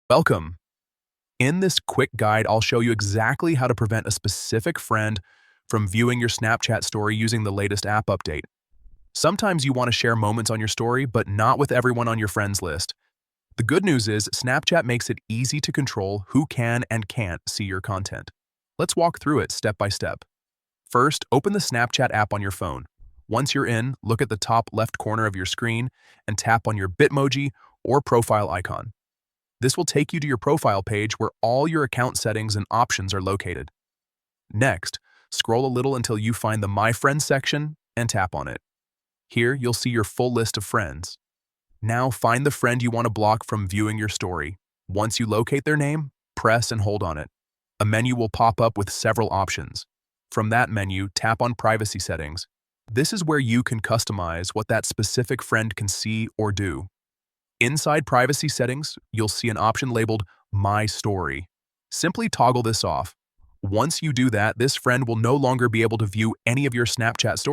Welcome. In this quick guide, I'll show you exactly how to prevent a specific friend from viewing your Snapchat story using the latest app update. Sometimes you want to share moments on your story, but not with everyone on your friends list. The good news is Snapchat makes it easy to control who can and can't see your content. Let's walk through it step by step. First, open the Snapchat app on your phone. Once you're in, look at the top left corner of your screen and tap on your Bitmoji or profile icon. This will take you to your profile page where all your account settings and options are located. Next, scroll a little until you find the My Friends section and tap on it. Here, you'll see your full list of friends. Now find the friend you want to block from viewing your story. Once you locate their name, press and hold on it. A menu will pop up with several options. From that menu, tap on Privacy Settings. This is where you can customize what that specific friend can see or do. Inside Privacy Settings, you'll see an option labeled My Story. Simply toggle this off. Once you do that, this friend will no longer be able to view any of your Snapchat stories.